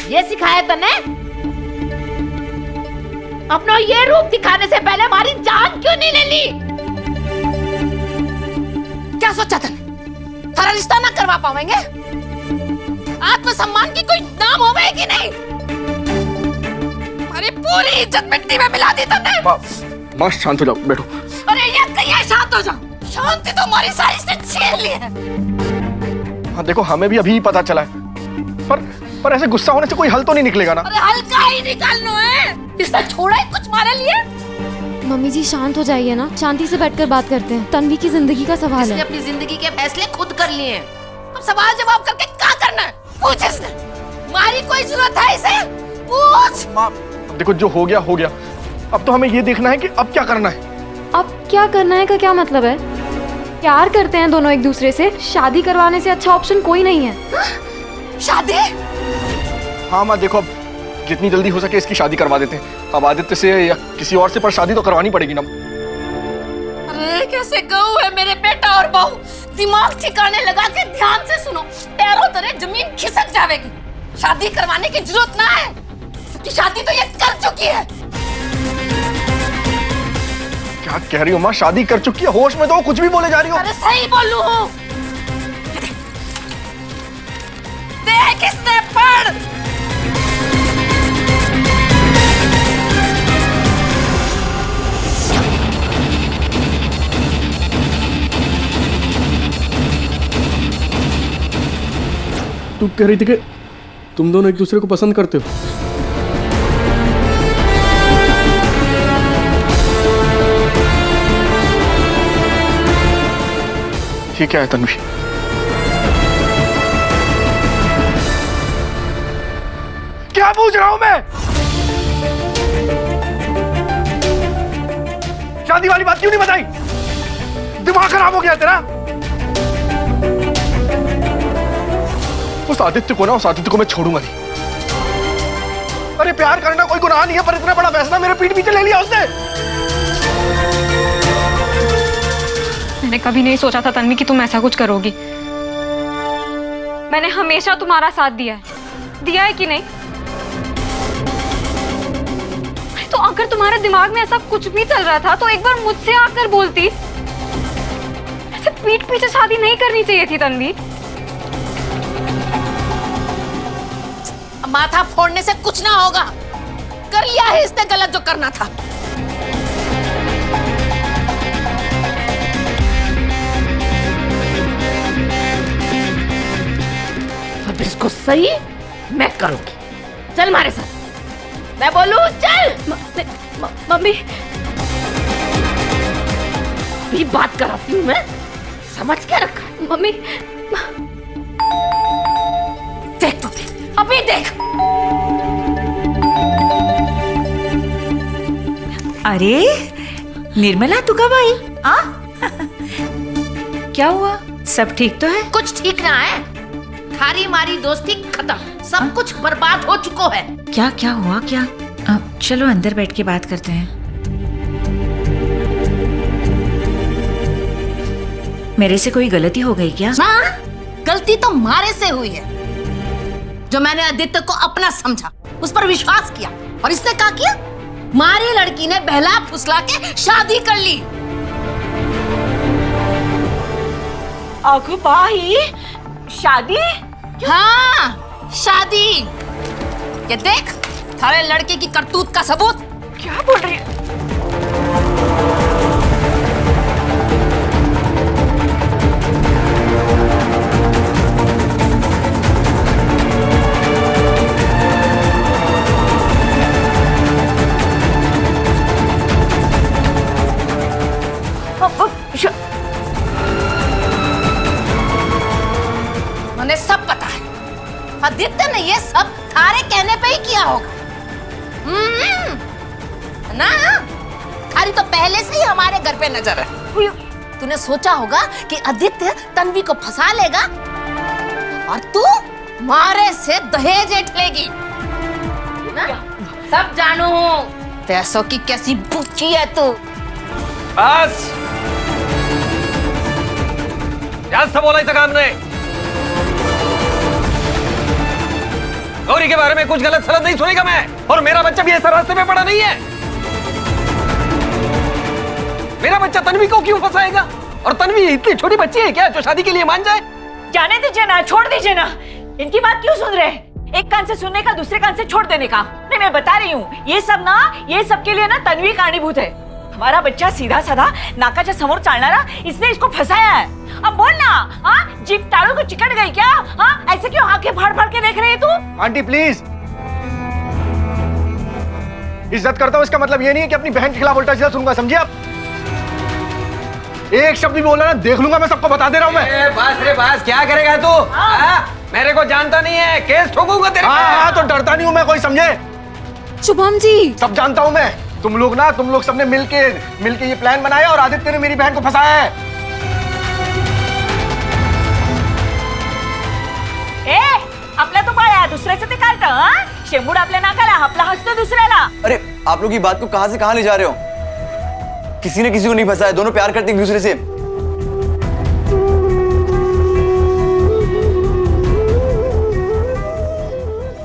ये सिखाया तने? अपना ये रूप दिखाने से पहले हमारी जान क्यों नहीं ले ली? क्या सोचा तने? थारा रिश्ता ना करवा पाएंगे? आत्मसम्मान की कोई नाम होवे कि नहीं? अरे पूरी इज्जत मिट्टी में मिला दी तने। माँ शांत हो जाओ, बैठो। अरे ये कहीं शांत हो जाओ। शांति तो हमारी सारी से छीन ली है। हाँ देखो, हमें भी अभी पता चला है, पर ऐसे गुस्सा होने से कोई हल तो नहीं निकलेगा ना। अरे हल्का ही निकालना है। इसने छोड़ा ही कुछ मारे लिए। मम्मी जी शांत हो जाइए ना, शांति से बैठकर बात करते हैं। तन्वी की जिंदगी का सवाल इसने है। अपनी जिंदगी के फैसले खुद कर लिए हैं। अब सवाल जवाब करके क्या करना है? पूछ इसने। हमारी कोई जरूरत है इसे? पूछ। माँ देखो, जो हो गया हो गया। अब तो हमें ये देखना है कि अब क्या करना है। अब क्या करना है का क्या मतलब है? प्यार करते हैं दोनों एक दूसरे से, शादी करवाने से अच्छा ऑप्शन कोई नहीं है। शादी? हाँ माँ देखो, अब जितनी जल्दी हो सके इसकी शादी करवा देते हैं। अब आदित्य से या किसी और से, पर शादी तो करवानी पड़ेगी ना। अरे कैसे गऊ है मेरे बेटा और बहू। दिमाग ठिकाने लगा के ध्यान से सुनो। पैरों तले जमीन खिसक जाएगी। शादी करवाने की जरूरत ना है कि शादी तो ये कर चुकी है। क्या कह रही हो माँ? शादी कर चुकी है? होश में तो कुछ भी बोले जा रही हो। अरे सही बोलू हूँ। देख इसने पढ़। तू कह रही थी कि तुम दोनों एक दूसरे को पसंद करते हो। ये क्या है तन्वी? क्या पूछ रहा हूं मैं? शादी वाली बात क्यों नहीं बताई? दिमाग खराब हो गया तेरा? उस आदित्य को मैं छोड़ूंगा नहीं। अरे प्यार करना कोई गुनाह नहीं है, पर इतना बड़ा फैसला मेरे पीठ पीछे ले लिया उसने। मैंने कभी नहीं सोचा था तन्वी कि तुम ऐसा कुछ करोगी। मैंने हमेशा तुम्हारा साथ दिया है कि नहीं? तो अगर तुम्हारे दिमाग में ऐसा कुछ भी चल रहा था तो एक बार मुझसे आकर बोलती। ऐसे पीठ पीछे शादी नहीं करनी चाहिए थी तन्वी। माथा फोड़ने से कुछ ना होगा। कर लिया है इसने गलत जो करना था। अब इसको सही मैं करूंगी। चल हमारे साथ। मैं बोलूं चल। मम्मी भी बात कराती हूँ मैं। समझ के रखा। मम्मी देख तो देख, अभी देख। अरे निर्मला, तू कब आई? क्या हुआ? सब ठीक तो है? कुछ ठीक ना है। थारी मारी दोस्ती खत्म। सब कुछ बर्बाद हो चुका है। क्या क्या हुआ क्या? चलो अंदर बैठ के बात करते हैं। मेरे से कोई गलती हो गई क्या? हाँ, गलती तो मारे से हुई है। जो मैंने आदित्य को अपना समझा, उस पर विश्वास किया, और इसने क्या किया? मारी लड़की ने बहला फुसला के शादी कर ली। अगुबाई, शादी? हाँ शादी। ये देख, थारे लड़के की करतूत का सबूत। क्या बोल रही है? मुझे सब पता है। आदित्य ने ये सब थारे कहने पे ही किया होगा। ना, थारी तो पहले से ही हमारे घर पे नजर है। तूने सोचा होगा कि आदित्य तन्वी को फंसा लेगा और तू मारे से दहेज ऐंठ लेगी ना? सब जानू हूँ पैसों की कैसी भूखी है तू। बस जास्त बोलायचं काम नाही। गौरी गौरी के बारे में कुछ गलत सलत नहीं सुनेगा मैं। और मेरा बच्चा भी ऐसा रास्ते पे पड़ा नहीं है। मेरा बच्चा तन्वी को क्यों फंसाएगा? और तन्वी इतनी छोटी बच्ची है क्या जो शादी के लिए मान जाए? जाने दीजिए ना, छोड़ दीजिए ना। इनकी बात क्यों सुन रहे हैं? एक कान से सुनने का दूसरे कान से छोड़ देने का। नहीं, मैं बता रही हूँ, ये सब के लिए ना तन्वी कारणीभूत है। हमारा बच्चा सीधा साधा नाकाच्या समोर चालणारा, इसने इसको फंसाया है। अब बोल ना, हाँ जीप ताड़ू को चिकट गई क्या? हाँ ऐसे क्यों आंखें फाड़ फाड़ के देख रही है तू? आंटी प्लीज, इज्जत करता हूँ इसका मतलब ये नहीं है कि अपनी बहन के खिलाफ उल्टा सीधा सुनूंगा, समझिए आप? एक शब्द भी बोला ना देख लूंगा मैं, सबको बता दे रहा हूँ मैं। बस रे बस, क्या करेगा तू? मेरे को जानता नहीं है, केस ठोकूंगा तेरे पे। हाँ तो डरता नहीं हूँ मैं, कोई समझे? शुभम जी, सब जानता हूँ मैं। तुम लोग सबने मिलके ये प्लान बनाया और आदित्य ने मेरी बहन को फंसाया है। आपला तो बाळा दुसऱ्याचं ते काढतं, हाँ? शेंबूड आपल्या नाकाला, आपला हसतो दुसऱ्याला। अरे आप लोग की बात को कहां से कहां ले जा रहे हो? किसी ने किसी को नहीं फंसाया, दोनों प्यार करते एक दूसरे से।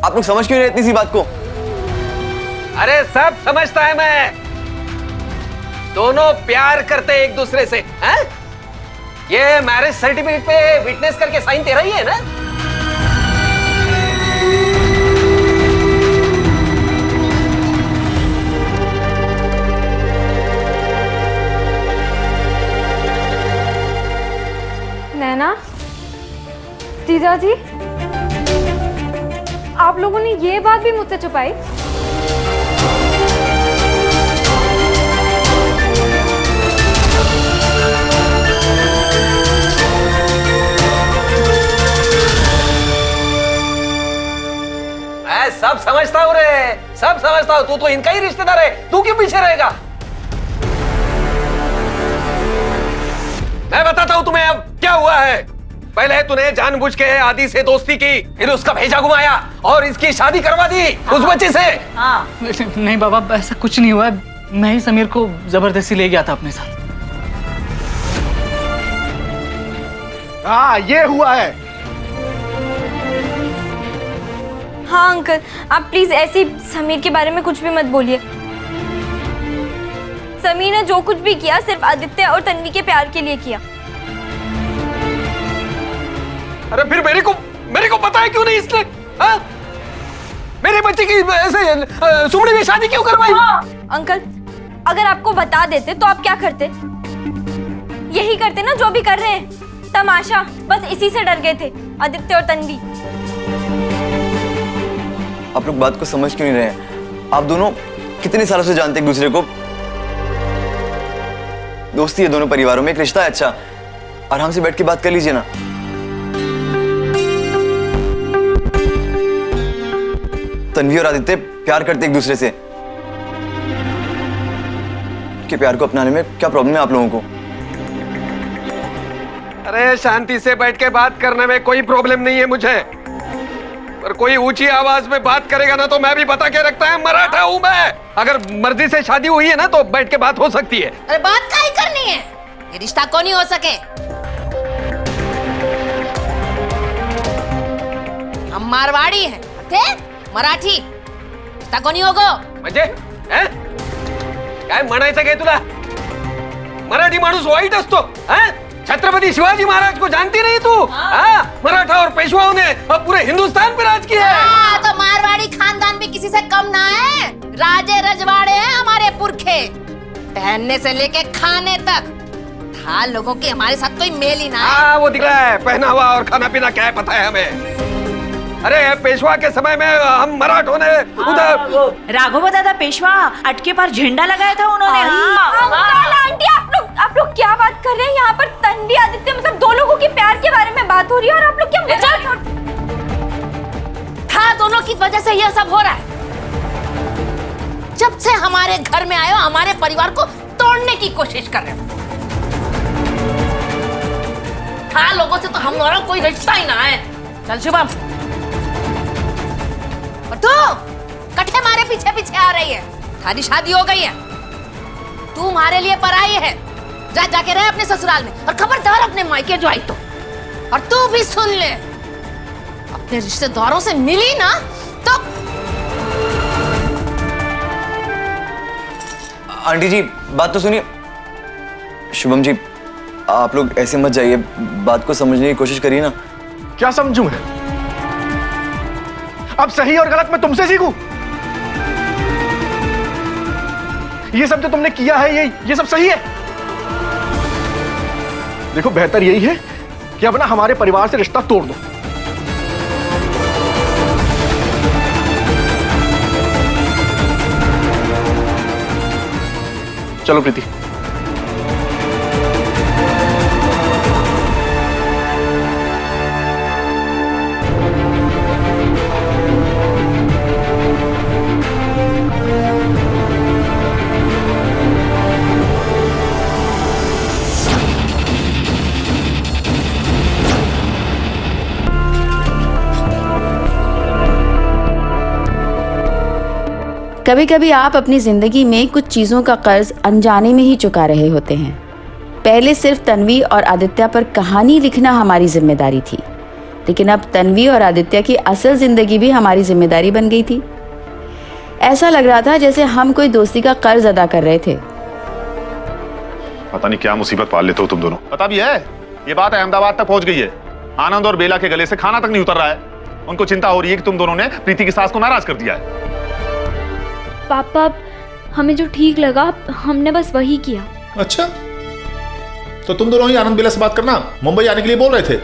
आप लोग समझ क्यों नहीं रहे इतनी सी बात को? अरे सब समझता है मैं, दोनों प्यार करते एक दूसरे से। हैं? ये मैरिज सर्टिफिकेट पे विटनेस करके साइन तेरा ही है ना? नैना, जीजा जी, आप लोगों ने ये बात भी मुझसे छुपाई? मैं सब समझता हूँ रे, सब समझता हूँ। तू तो इनका ही रिश्तेदार है, तू क्यों पीछे रहेगा? मैं बताता हूँ तुम्हें अब क्या हुआ है। पहले तूने जानबूझ के आदि से दोस्ती की, फिर उसका भेजा घुमाया और इसकी शादी करवा दी उस बच्चे से। हाँ नहीं बाबा, ऐसा कुछ नहीं हुआ है। मैं ही समीर को जबरदस्ती ले गया था अपने साथ। हाँ ये हुआ है। हाँ अंकल, आप प्लीज ऐसे समीर के बारे में कुछ भी मत बोलिए। समीर ने जो कुछ भी किया सिर्फ आदित्य और तन्वी के प्यार के लिए किया। अरे फिर मेरे को पता है क्यों नहीं इसने? हाँ? मेरे बच्चे की ऐसे सुमड़ी में शादी क्यों करवाई? अंकल, अगर आपको बता देते तो आप क्या करते? यही करते ना जो भी कर रहे हैं, तमाशा। बस इसी से डर गए थे आदित्य और तन्वी। आप लोग बात को समझ क्यों नहीं रहे? आप दोनों कितने सालों से जानते एक दूसरे को। दोस्ती है दोनों परिवारों में, एक रिश्ता है अच्छा। आराम से बैठ के बात कर लीजिए ना। तन्वी और आदित्य प्यार करते एक दूसरे से। के प्यार को अपनाने में क्या प्रॉब्लम है आप लोगों को? अरे शांति से बैठ के बात करने में कोई प्रॉब्लम नहीं है मुझे, पर कोई ऊंची आवाज में बात करेगा ना तो मैं भी बता के रखता है, मराठा हूं मैं। अगर मर्जी से शादी हुई है ना तो बैठ के बात हो सकती है। अरे बात काहे करनी है? ये रिश्ता को नहीं हो सके। हम मारवाड़ी हैं, थे मराठी। रिश्ता को नहीं होगो म्हणजे काय म्हणायचं काय तुला? मराठी माणूस वाईट असतो? छत्रपति शिवाजी महाराज को जानती नहीं तू? मराठा और पेशवाओं ने अब पूरे हिंदुस्तान पे राज किया है। तो मारवाड़ी खानदान भी किसी से कम ना है। राजे रजवाड़े हैं हमारे पुरखे, पहनने से लेके खाने तक था लोगों की हमारे साथ कोई मेल ही ना है। वो दिख रहा है, पहनावा और खाना पीना क्या है पता है हमें। अरे पेशवा के समय में हम मराठों ने उधर राघव दादा पेशवा अटके पर झंडा लगाया था उन्होंने। अंकल आंटी, आप लोग क्या बात कर रहे हैं? यहाँ पर तन्वी आदित्य मतलब दो लोगों के प्यार के बारे में बात हो रही है और आप लोग क्या मजाक था? दोनों की वजह से ये सब हो रहा है। जब से हमारे घर में आए हो हमारे परिवार को तोड़ने की कोशिश कर रहे हो। था लोगों से तो हमारा कोई रिश्ता ही ना है। चल शुभम, और तू कट्ठे मारे पीछे पीछे आ रही है। थारी शादी हो गई है, तू हमारे लिए पराई है। जाके रहे अपने ससुराल में, और खबरदार अपने मायके जो आई तो। और तू भी सुन ले, अपने रिश्तेदारों से मिली ना तो आंटी जी बात तो सुनिए। शुभम जी आप लोग ऐसे मत जाइए, बात को समझने की कोशिश करिए ना। क्या समझूं मैं? अब सही और गलत मैं तुमसे सीखूं? ये सब जो तुमने किया है ये सब सही है? देखो बेहतर यही है कि अब ना हमारे परिवार से रिश्ता तोड़ दो। चलो प्रीति। कभी कभी आप अपनी जिंदगी में कुछ चीजों का कर्ज अनजाने में ही चुका रहे होते हैं। पहले सिर्फ तन्वी और आदित्य पर कहानी लिखना हमारी जिम्मेदारी थी, लेकिन अब तन्वी और आदित्य की असल जिंदगी भी हमारी जिम्मेदारी बन गई थी। ऐसा लग रहा था जैसे हम कोई दोस्ती का कर्ज अदा कर रहे थे। पता नहीं क्या मुसीबत पाल लेते हो तुम दोनों। पता भी है ये बात अहमदाबाद तक पहुंच गई है। आनंद और बेला के गले से खाना तक नहीं उतर रहा है। उनको चिंता हो रही है कि तुम दोनों ने प्रीति की सास को नाराज कर दिया है। पापा हमें जो ठीक लगा हमने बस वही किया। अच्छा तो तुम दोनों ही आनंद बेला से बात करना मुंबई आने के लिए बोल रहे थे।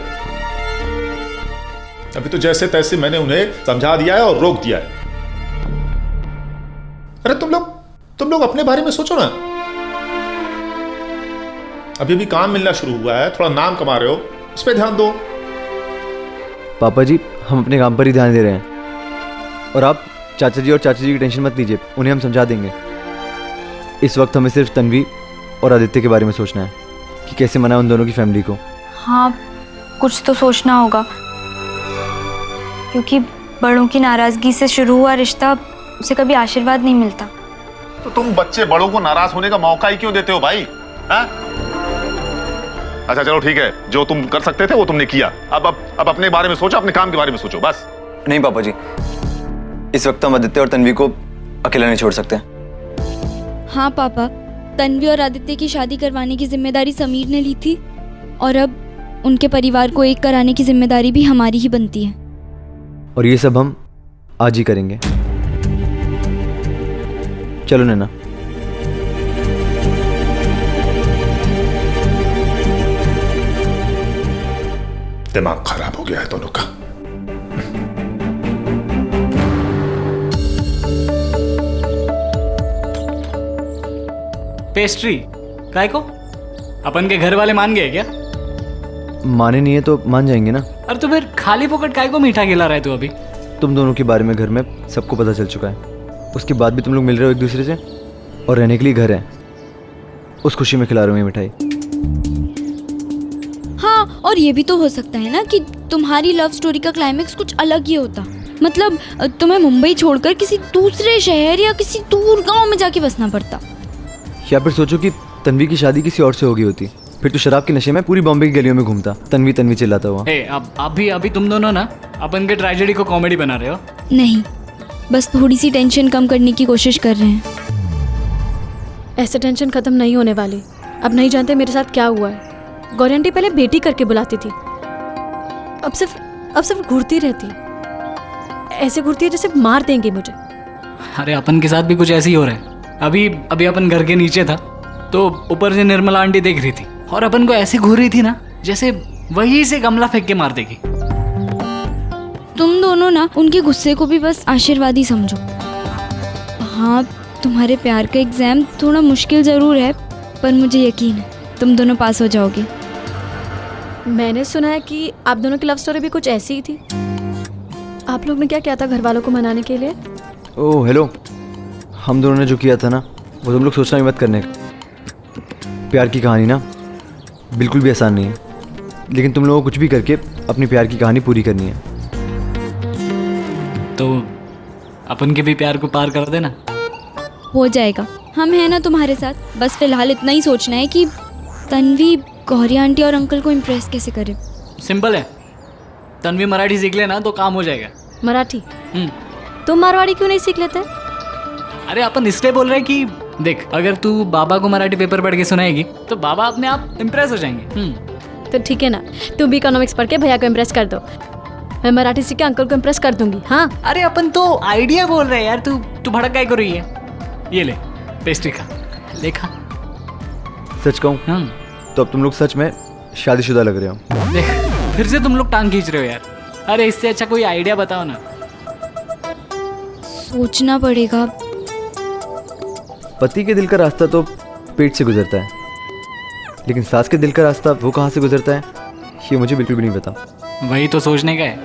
अभी तो जैसे तैसे मैंने उन्हें समझा दिया है और रोक दिया है। अरे तुम लोग अपने बारे में सोचो ना। अभी भी काम मिलना शुरू हुआ है, थोड़ा नाम कमा रहे हो, उस पर ध्यान दो। पापा जी हम अपने काम पर ही ध्यान दे रहे हैं और आप चाचा जी और चाची जी की टेंशन मत लीजिए, उन्हें हम समझा देंगे। इस वक्त हमें सिर्फ तन्वी और आदित्य के बारे में सोचना है कि कैसे मनाएं उन दोनों की फैमिली को। हाँ कुछ तो सोचना होगा, क्योंकि बड़ों की नाराजगी से शुरू हुआ रिश्ता उसे कभी आशीर्वाद नहीं मिलता। तो तुम बच्चे बड़ों को नाराज होने का मौका ही क्यों देते हो भाई? हाँ? अच्छा चलो ठीक है, जो तुम कर सकते थे वो तुमने किया। अब अपने बारे में सोचो, अपने काम के बारे में सोचो बस। नहीं पापा जी, इस वक्त हम आदित्य और तन्वी को अकेला नहीं छोड़ सकते। हाँ पापा, तन्वी और आदित्य की शादी करवाने की जिम्मेदारी समीर ने ली थी और अब उनके परिवार को एक कराने की जिम्मेदारी भी हमारी ही बनती है। और ये सब हम आज ही करेंगे। चलो नैना। दिमाग खराब हो गया है दोनों का। पेस्ट्री काय को? अपन के घर वाले मान गए क्या? माने नहीं है तो मान जाएंगे ना। अरे तो फिर खाली फोकट काय को मीठा खिला रहा है तू अभी? तुम दोनों के बारे में घर में सबको पता चल चुका है। उसके बाद भी तुम लोग मिल रहे हो एक दूसरे से और रहने के लिए घर है, उस खुशी में खिला रहे हो ये मिठाई। हाँ और ये भी तो हो सकता है ना कि तुम्हारी लव स्टोरी का क्लाइमेक्स कुछ अलग ही होता। मतलब तुम्हें मुंबई छोड़कर किसी दूसरे शहर या किसी दूर गांव में जाके बसना पड़ता। या फिर सोचो कि तन्वी की शादी किसी और से हो गई होती, फिर तो शराब के नशे में पूरी बॉम्बे की गलियों में घूमता, तन्वी तन्वी चिल्लाता हुआ। अब अभी तुम दोनों ना अपन के ट्रेजेडी को कॉमेडी बना रहे हो। नहीं, बस थोड़ी सी टेंशन कम करने की कोशिश कर रहे हैं। ऐसे टेंशन खत्म नहीं होने वाली। अब नहीं जानते मेरे साथ क्या हुआ है। गौरी आंटी पहले बेटी करके बुलाती थी, अब सिर्फ घूरती रहती, ऐसे घूरती है जैसे मार देंगे मुझे। अरे अपन के साथ भी कुछ ऐसे ही हो रहा है। अभी अपन घर के नीचे था तो ऊपर से निर्मला आंटी देख रही थी और अपन को ऐसे घूर रही थी ना जैसे वहीं से गमला फेंक के मार देगी। तुम दोनों ना उनके गुस्से को भी बस आशीर्वाद ही समझो। हाँ तुम्हारे प्यार का एग्जाम थोड़ा मुश्किल ज़रूर है, पर मुझे यकीन है तुम दोनों पास हो जाओगे। मैंने सुना है कि आप दोनों की लव स्टोरी भी कुछ ऐसी ही थी। आप लोग ने क्या किया था घर वालों को मनाने के लिए? ओह हेलो, हम दोनों ने जो किया था ना वो तुम लोग सोचना भी मत करने। प्यार की कहानी ना बिल्कुल भी आसान नहीं है, लेकिन तुम लोगों को कुछ भी करके अपनी प्यार की कहानी पूरी करनी है। तो अपन के भी प्यार को पार कर देना। हो जाएगा, हम हैं ना तुम्हारे साथ। बस फिलहाल इतना ही सोचना है कि तन्वी गौरी आंटी और अंकल को इम्प्रेस कैसे करे। सिंपल है, तन्वी मराठी सीख लेना तो काम हो जाएगा। मराठी? तुम मारवाड़ी क्यों नहीं सीख लेते? अरे अपन इसलिए बोल रहे हैं कि देख, अगर तू बाबा को मराठी पेपर पढ़ के सुनाएगी तो बाबा अपने आप इम्प्रेस हो जाएंगे। तो ठीक है ना, तुम भी इकोनॉमिक्स पढ़ के भैया को इम्प्रेस कर दो, मैं मराठी सीख के अंकल को इम्प्रेस कर दूंगी। हाँ अरे अपन तो आइडिया बोल रहे हैं यार, तू भड़क काय कर रही है? ये ले पेस्ट्री खा, ले खा। सच कहूँ तो अब तुम लोग सच में शादीशुदा लग रहे हो। देख फिर से तुम लोग टांग खींच रहे हो यार। अरे इससे अच्छा कोई आइडिया बताओ ना। सोचना पड़ेगा। पति के दिल का रास्ता तो पेट से गुजरता है, लेकिन सास के दिल का रास्ता वो कहाँ से गुजरता है ये मुझे बिल्कुल भी नहीं पता। वही तो सोचने का है।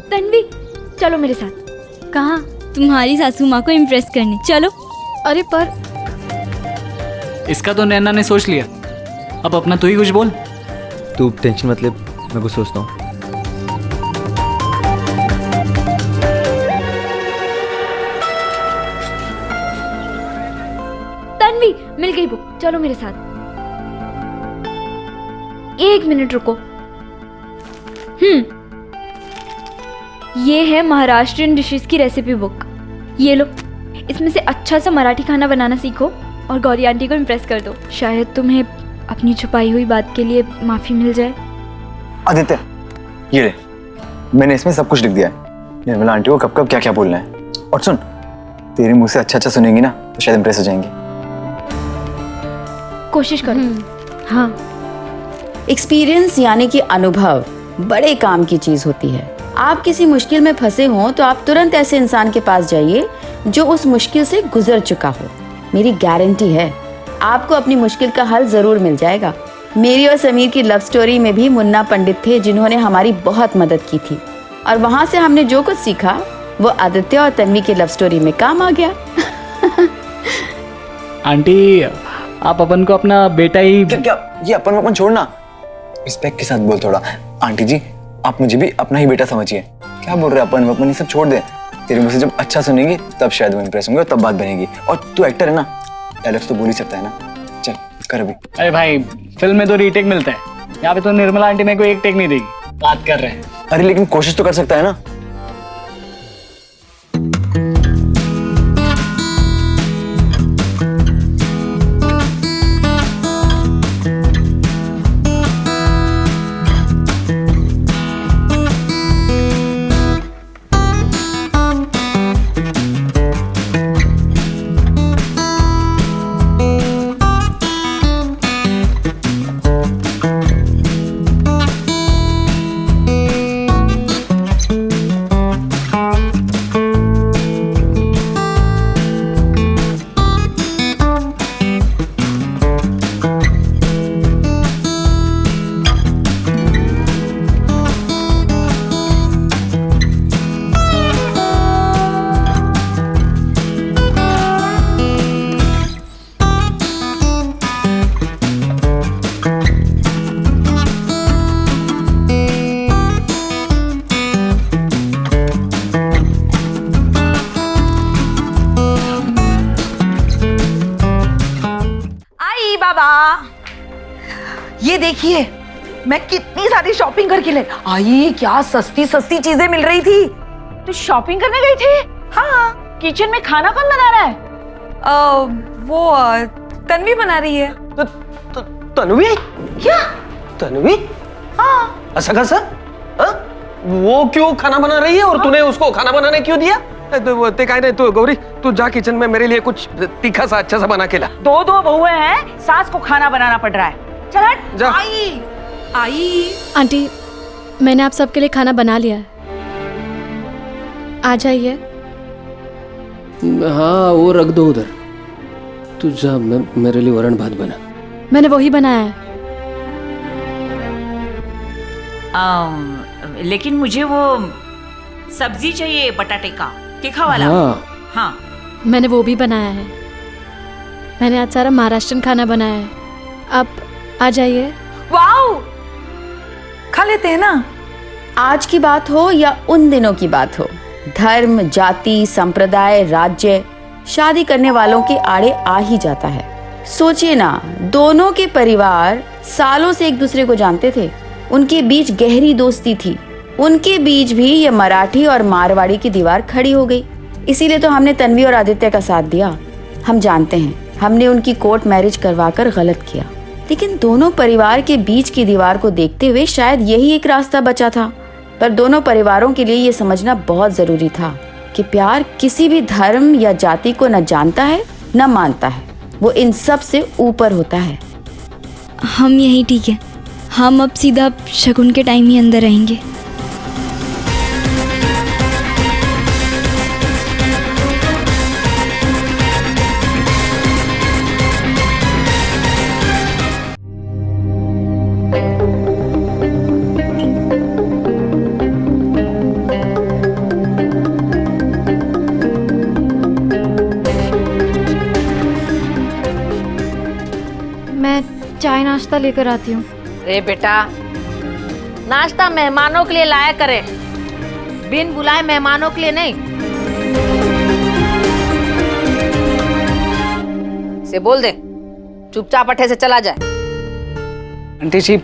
तन्वी चलो मेरे साथ। कहाँ? तुम्हारी सासू माँ को इम्प्रेस करने चलो। अरे पर इसका तो नैना ने सोच लिया, अब अपना तू ही कुछ बोल। तू टेंशन मत ले, मैं कुछ सोचता हूँ। तन्वी मिल गई बुक, चलो मेरे साथ। 1 मिनट रुको। ये है महाराष्ट्रियन डिशेस की रेसिपी बुक, ये लो। इसमें से अच्छा सा मराठी खाना बनाना सीखो और गौरी आंटी को इम्प्रेस कर दो। शायद तुम्हें अपनी छुपाई हुई बात के लिए माफी मिल जाए। आदित्य ये ले, मैंने इसमें सब कुछ लिख दिया है, निर्मला आंटी को कब कब क्या क्या बोलना है। और सुन, तेरे मुंह से अच्छा अच्छा सुनेंगी ना तो शायद इम्प्रेस हो जाएंगी। कोशिश करो। हाँ, एक्सपीरियंस यानी कि अनुभव बड़े काम की चीज होती है। आप किसी मुश्किल में फंसे हो तो आप तुरंत ऐसे इंसान के पास जाइए जो उस मुश्किल से गुजर चुका हो। मेरी गारंटी है आपको अपनी मुश्किल का हल जरूर मिल जाएगा। मेरी और समीर की लव स्टोरी में भी मुन्ना पंडित थे जिन्होंने हमारी बहुत मदद की थी, और वहां से हमने जो कुछ सीखा वो आदित्य और तन्वी की लव स्टोरी में काम आ गया। आंटी आप अपन को अपना बेटा ही क्या ये अपन छोड़ना, रिस्पेक्ट के साथ बोल थोड़ा। आंटी जी आप मुझे भी अपना ही बेटा समझिए। क्या बोल रहे हैं अपन ये सब छोड़ दे। तेरे मुझसे जब अच्छा सुनेंगी तब शायद वो इम्प्रेस होंगे, तब बात बनेगी। और तू एक्टर है ना, डायलॉग्स तो बोल ही सकता है ना। चल कर अभी। अरे भाई फिल्म में तो रीटेक मिलता है, यहाँ पे तो निर्मला आंटी मेरे को एक टेक नहीं देगी। बात कर रहे हैं। अरे लेकिन कोशिश तो कर सकता है ना। ये देखिए मैं कितनी सारी शॉपिंग करके ले आई। क्या सस्ती सस्ती चीजें मिल रही थी। तो शॉपिंग करने गई थी? हाँ। किचन में खाना कौन बना रहा है? वो तन्वी बना रही है। तन्वी? क्या तन्वी? हाँ। ऐसा कैसा? वो क्यों खाना बना रही है और तूने उसको खाना बनाने क्यों दिया? ते काय नहीं, तू गौरी तू जा किचन में मेरे लिए कुछ तीखा सा अच्छा सा बना के ला। दो बहुएं हैं, सास को खाना बनाना पड़ रहा है। चल हट। जा। आई आंटी, मैंने आप सबके लिए खाना बना लिया है, आ जाइए। हाँ वो रख दो उधर। तू जा, मेरे लिए वरण भात बना। मैंने वही बनाया है। लेकिन मुझे वो सब्जी चाहिए, बटाटे का तीखा वाला। हाँ मैंने वो भी बनाया है। मैंने आज सारा महाराष्ट्रन खाना बनाया है, आप आ जाइए। वाओ, खा लेते हैं ना। आज की बात हो या उन दिनों की बात हो, धर्म, जाति, संप्रदाय, राज्य शादी करने वालों के आड़े आ ही जाता है। सोचिए ना, दोनों के परिवार सालों से एक दूसरे को जानते थे, उनके बीच गहरी दोस्ती थी, उनके बीच भी ये मराठी और मारवाड़ी की दीवार खड़ी हो गई। इसीलिए तो हमने तन्वी और आदित्य का साथ दिया। हम जानते हैं हमने उनकी कोर्ट मैरिज करवाकर गलत किया, लेकिन दोनों परिवार के बीच की दीवार को देखते हुए शायद यही एक रास्ता बचा था। पर दोनों परिवारों के लिए ये समझना बहुत जरूरी था कि प्यार किसी भी धर्म या जाति को न जानता है न मानता है, वो इन सब से ऊपर होता है। हम यही ठीक है, हम अब सीधा शगुन के टाइम ही अंदर रहेंगे। चाय नाश्ता लेकर आती हूँ। रे बेटा, नाश्ता मेहमानों के लिए लाया करे, बिन बुलाए मेहमानों के लिए नहीं। से बोल दे चुपचाप अठे से चला जाए। आंटी जी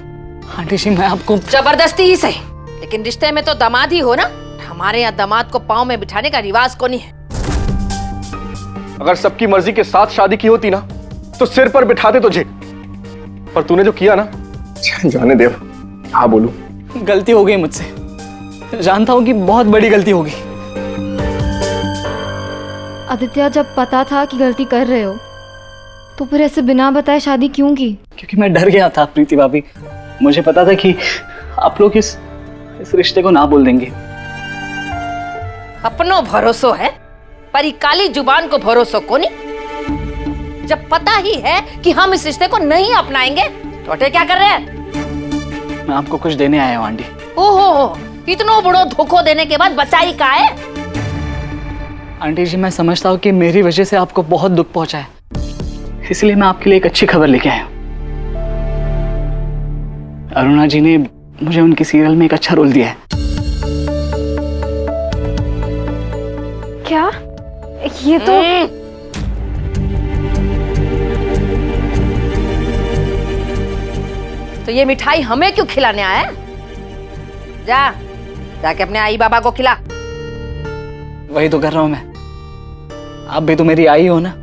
मैं आपको जबरदस्ती ही सही, लेकिन रिश्ते में तो दामाद ही हो ना। हमारे यहाँ दामाद को पाँव में बिठाने का रिवाज को नहीं है। अगर सबकी मर्जी के साथ शादी की होती ना तो सिर पर बिठाते तुझे, पर तूने जो किया ना, जाने दे, हाँ बोलूं। गलती हो गई मुझसे, जानता हूँ कि बहुत बड़ी गलती होगी। आदित्य, जब पता था कि गलती कर रहे हो तो फिर ऐसे बिना बताए शादी क्यों की? क्योंकि मैं डर गया था प्रीति भाभी, मुझे पता था कि आप लोग इस रिश्ते को ना बोल देंगे। अपनो भरोसो है पर काली जुबान को भरोसो को नहीं। जब पता ही है कि हम इस रिश्ते को नहीं अपनाएंगे तो अटे क्या कर रहे हैं? मैं आपको कुछ देने आया हूँ आंटी। ओहो, इतना बड़ो धोखो देने के बाद बचाई का है? आंटी जी, मैं समझता हूँ कि मेरी वजह से आपको बहुत दुख पहुंचा है, इसलिए मैं आपके लिए एक अच्छी खबर लेके आया हूँ। अरुणा जी ने मुझे उनकी सीरियल में एक अच्छा रोल दिया है। क्या? ये तो ये मिठाई हमें क्यों खिलाने आया है? जाके अपने आई बाबा को खिला। वही तो कर रहा हूं मैं, आप भी तो मेरी आई हो ना।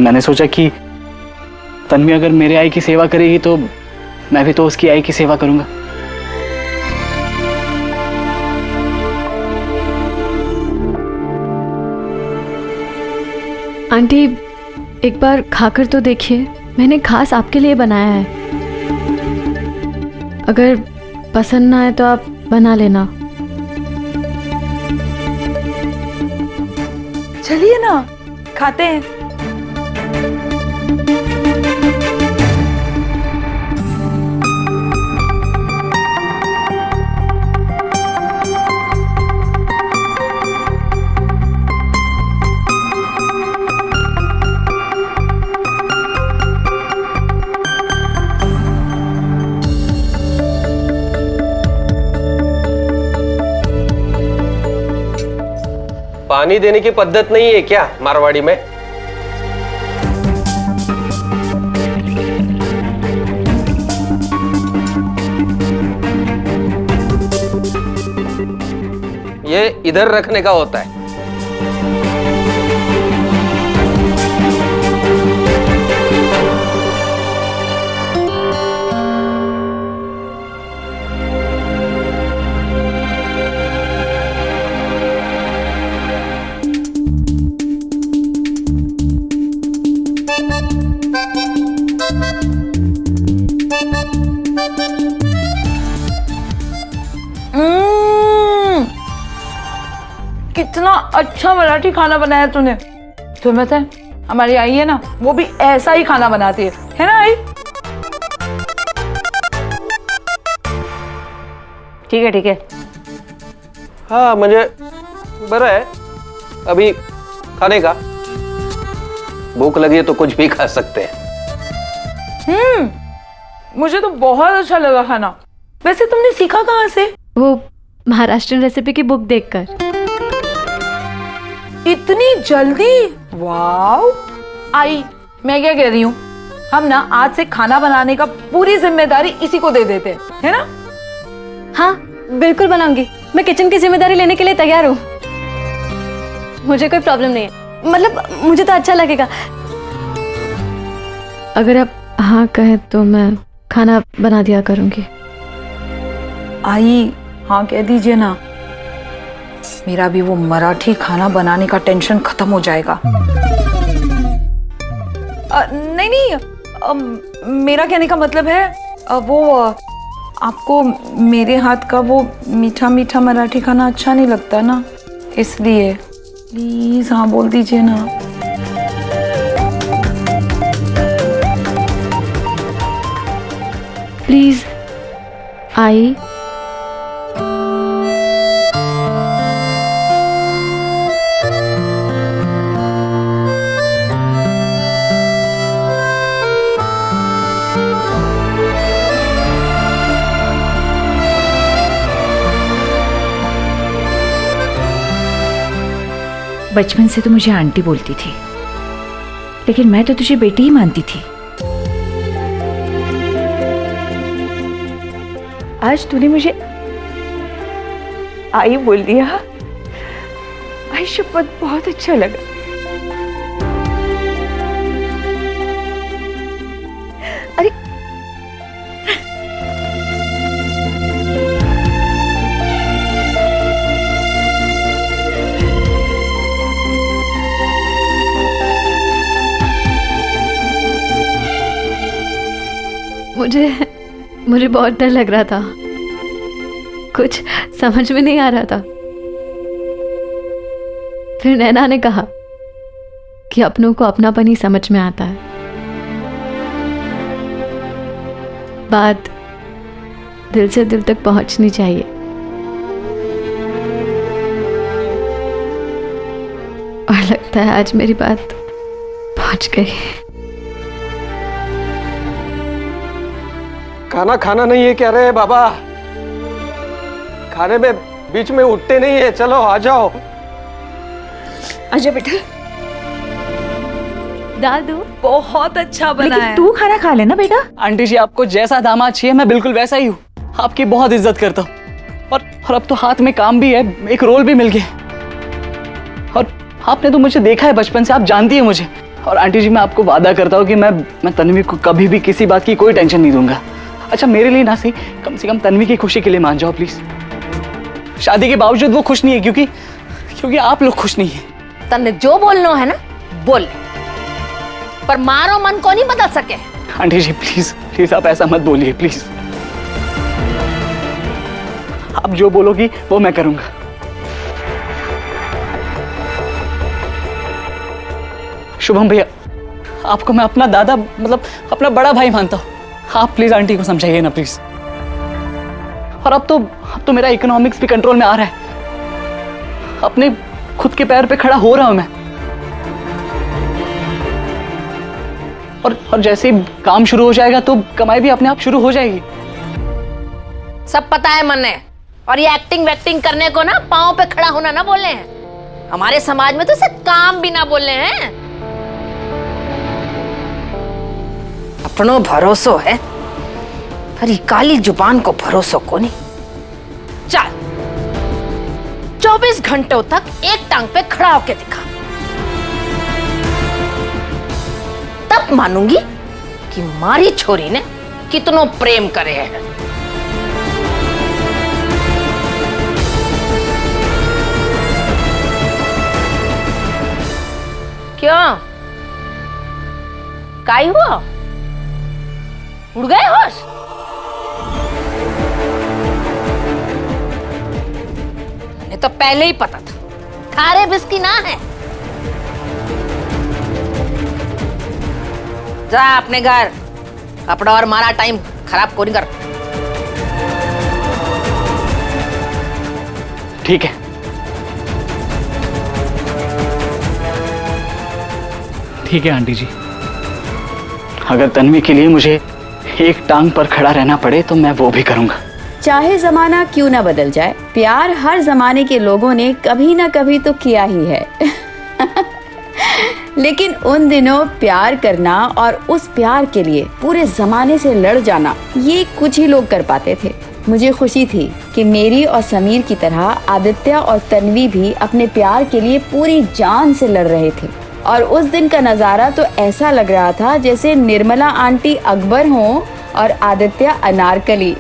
मैंने सोचा कि तन्वी अगर मेरे आई की सेवा करेगी तो मैं भी तो उसकी आई की सेवा करूंगा। आंटी, एक बार खाकर तो देखिए, मैंने खास आपके लिए बनाया है। अगर पसंद ना आए तो आप बना लेना। चलिए ना, खाते हैं। पानी देने की पद्धत नहीं है क्या मारवाड़ी में? ये इधर रखने का होता है। कितना अच्छा मराठी खाना बनाया तूने। तुम्हें पता है, हमारी आई है ना, वो भी ऐसा ही खाना बनाती है ना आई? ठीक है। हाँ, मुझे बरा है अभी खाने का। भूख लगी है तो कुछ भी खा सकते हैं। मुझे तो बहुत अच्छा लगा खाना। वैसे तुमने सीखा कहाँ से? वो महाराष्ट्रन रेसिपी की बुक देखकर। इतनी जल्दी? वाओ! आई, मैं क्या कह रही हूँ, हम ना आज से खाना बनाने का पूरी जिम्मेदारी इसी को दे देते हैं, है ना? हाँ बिल्कुल बनाऊंगी। मैं किचन की जिम्मेदारी लेने के लिए तैयार हूँ। मुझे कोई प्रॉब्लम नहीं है, मतलब मुझे तो अच्छा लगेगा। अगर आप हाँ कहें तो मैं खाना बना दिया करूंगी। आई, हाँ कह दीजिए ना, मेरा भी वो मराठी खाना बनाने का टेंशन खत्म हो जाएगा। नहीं नहीं, मेरा कहने का मतलब है वो आपको मेरे हाथ का वो मीठा मीठा मराठी खाना अच्छा नहीं लगता ना, इसलिए प्लीज हाँ बोल दीजिए ना। Please I. बचपन से तो मुझे आंटी बोलती थी, लेकिन मैं तो तुझे बेटी ही मानती थी। आज तूने मुझे आई बोल दिया। आई शपथ, बहुत अच्छा लगा। अरे मुझे बहुत डर लग रहा था, कुछ समझ में नहीं आ रहा था। फिर नैना ने कहा कि अपनों को अपनापन ही समझ में आता है। बात दिल से दिल तक पहुंचनी चाहिए। और लगता है आज मेरी बात पहुंच गई। खाना खाना नहीं है क्या रहे बाबा? खाने में बीच में उठते नहीं है। चलो आ जाओ। आजा बेटा। दादू बहुत अच्छा बना है। तू खाना खा लेना बेटा। आंटी जी, आपको जैसा दामाद चाहिए मैं बिल्कुल वैसा ही हूँ। आपकी बहुत इज्जत करता हूँ और अब तो हाथ में काम भी है, एक रोल भी मिल गया। और आपने तो मुझे देखा है बचपन से, आप जानती है मुझे। और आंटी जी, मैं आपको वादा करता हूँ कि मैं तन्वी को कभी भी किसी बात की कोई टेंशन नहीं दूंगा। अच्छा, मेरे लिए ना सही, कम से कम तन्वी की खुशी के लिए मान जाओ प्लीज। शादी के बावजूद वो खुश नहीं है क्योंकि आप लोग खुश नहीं है। तन्ने जो बोलना है ना बोल, पर मारो मन को नहीं बदल सके। आंटी जी प्लीज प्लीज आप ऐसा मत बोलिए प्लीज। आप जो बोलोगी वो मैं करूंगा। शुभम भैया, आपको मैं अपना दादा मतलब अपना बड़ा भाई मानता हूँ। आप प्लीज आंटी को समझाइए ना प्लीज। और अब तो मेरा इकोनॉमिक्स भी कंट्रोल में आ रहा है। अपने खुद के पैर पे खड़ा हो रहा हूं मैं। और जैसे ही काम शुरू हो जाएगा तो कमाई भी अपने आप शुरू हो जाएगी। सब पता है मन्ने। और ये एक्टिंग वैक्टिंग करने को ना पांव पे खड़ा होना ना बोले हैं। हमारे समाज में तो इसे काम भी ना बोले हैं। अपनो भरोसो है, पर ये काली जुबान को भरोसो को नहीं। चल 24 घंटों तक एक टांग पे खड़ा होके दिखा, तब मानूंगी कि मारी छोरी ने कितनो प्रेम करे है। क्यों काई हुआ? उड़ गए होश? ये तो पहले ही पता था, खारे बिस्की ना है। जा अपने घर, अपना और मारा टाइम खराब को नहीं कर। ठीक है, ठीक है आंटी जी। अगर तन्वी के लिए मुझे एक टांग पर खड़ा रहना पड़े तो मैं वो भी करूंगा। चाहे जमाना क्यों ना बदल जाए, प्यार हर जमाने के लोगों ने कभी ना कभी तो किया ही है। लेकिन उन दिनों प्यार करना और उस प्यार के लिए पूरे जमाने से लड़ जाना, ये कुछ ही लोग कर पाते थे। मुझे खुशी थी कि मेरी और समीर की तरह आदित्य और तन्वी भी अपने प्यार के लिए पूरी जान से लड़ रहे थे। और उस दिन का नज़ारा तो ऐसा लग रहा था जैसे निर्मला आंटी अकबर हों और आदित्य अनारकली।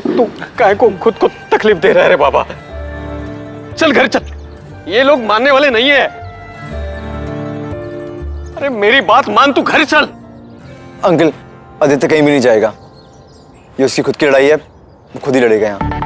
तू काय को खुद को तकलीफ दे रहा है रे बाबा। चल घर चल, ये लोग मानने वाले नहीं है। अरे मेरी बात मान, तू घर चल। अंकल, आदित्य कहीं भी नहीं जाएगा। ये उसकी खुद की लड़ाई है, वो खुद ही लड़ेगा यहाँ।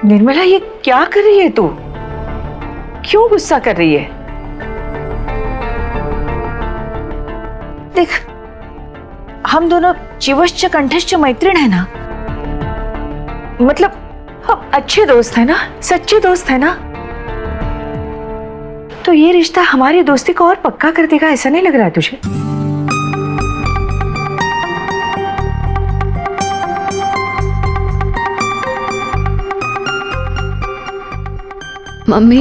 निर्मला, ये क्या कर रही है तू? क्यों गुस्सा कर रही है? देख, हम दोनों जीवश्च कंठश्च मैत्रीण है ना, मतलब हम अच्छे दोस्त है ना, सच्चे दोस्त है ना। तो ये रिश्ता हमारी दोस्ती को और पक्का कर देगा, ऐसा नहीं लग रहा है तुझे? मम्मी,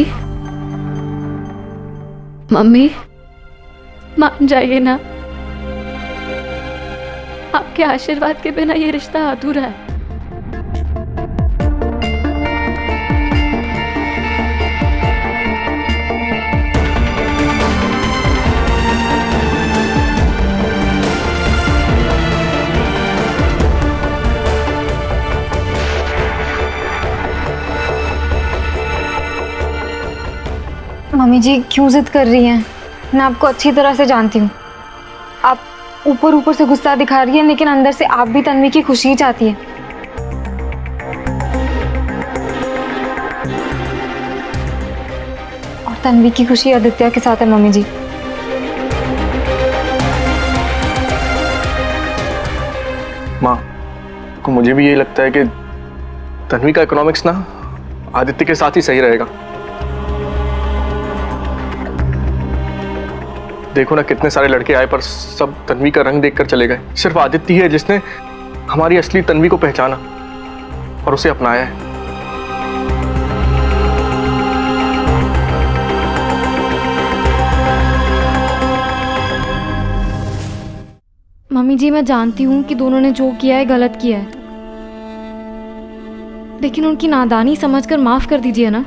मम्मी मान जाइए ना, आपके आशीर्वाद के बिना ये रिश्ता अधूरा है। मम्मी जी क्यों जिद कर रही हैं? मैं आपको अच्छी तरह से जानती हूँ। आप ऊपर ऊपर से गुस्सा दिखा रही हैं, लेकिन अंदर से आप भी तन्वी की खुशी चाहती हैं। और तन्वी की खुशी आदित्य के साथ है मम्मी जी। माँ को मुझे भी यही लगता है कि तन्वी का इकोनॉमिक्स ना आदित्य के साथ ही सही रहेगा। देखो ना, कितने सारे लड़के आए पर सब तन्वी का रंग देखकर चले गए। सिर्फ आदित्य ही है जिसने हमारी असली तन्वी को पहचाना और उसे अपनाया है। मम्मी जी मैं जानती हूँ कि दोनों ने जो किया है गलत किया है, लेकिन उनकी नादानी समझकर माफ कर दीजिए ना।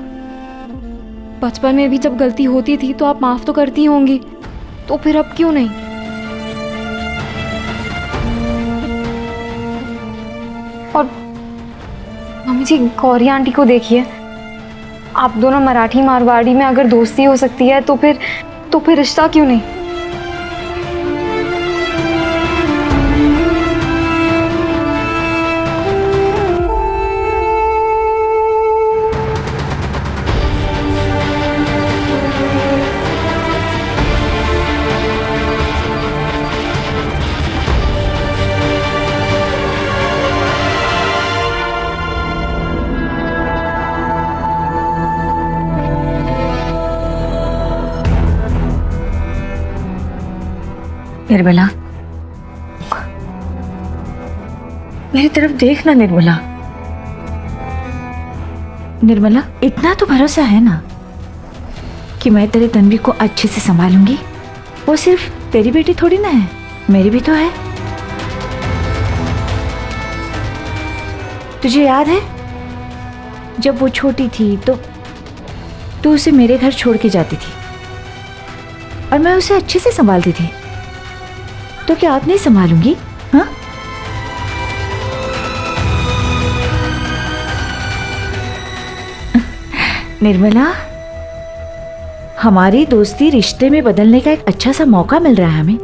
बचपन में भी जब गलती होती थी तो आप माफ तो करती होंगी, तो फिर अब क्यों नहीं? और मम्मी जी गौरी आंटी को देखिए, आप दोनों मराठी मारवाड़ी में अगर दोस्ती हो सकती है तो फिर रिश्ता क्यों नहीं? निर्मला, मेरी तरफ देख ना निर्मला। निर्मला, इतना तो भरोसा है ना कि मैं तेरे तन्वी को अच्छे से संभालूंगी। वो सिर्फ तेरी बेटी थोड़ी ना है, मेरी भी तो है। तुझे याद है जब वो छोटी थी तो तू उसे मेरे घर छोड़ के जाती थी और मैं उसे अच्छे से संभालती थी, तो क्या आप नहीं संभालूंगी? हाँ, निर्मला, हमारी दोस्ती रिश्ते में बदलने का एक अच्छा सा मौका मिल रहा है हमें,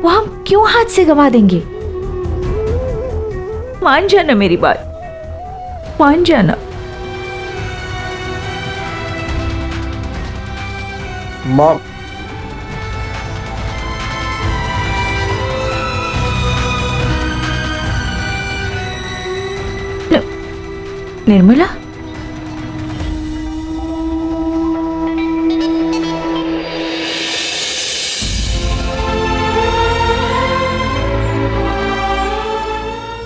वो हम क्यों हाथ से गंवा देंगे? मान जाना मेरी बात, मान जाना। माँ, निर्मला,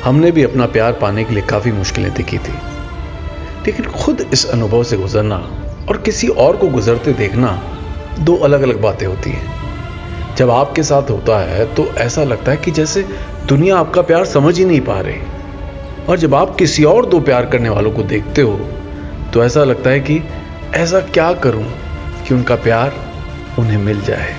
हमने भी अपना प्यार पाने के लिए काफी मुश्किलें देखी थी, लेकिन खुद इस अनुभव से गुजरना और किसी और को गुजरते देखना दो अलग अलग बातें होती हैं। जब आपके साथ होता है तो ऐसा लगता है कि जैसे दुनिया आपका प्यार समझ ही नहीं पा रही, और जब आप किसी और दो प्यार करने वालों को देखते हो तो ऐसा लगता है कि ऐसा क्या करूं कि उनका प्यार उन्हें मिल जाए।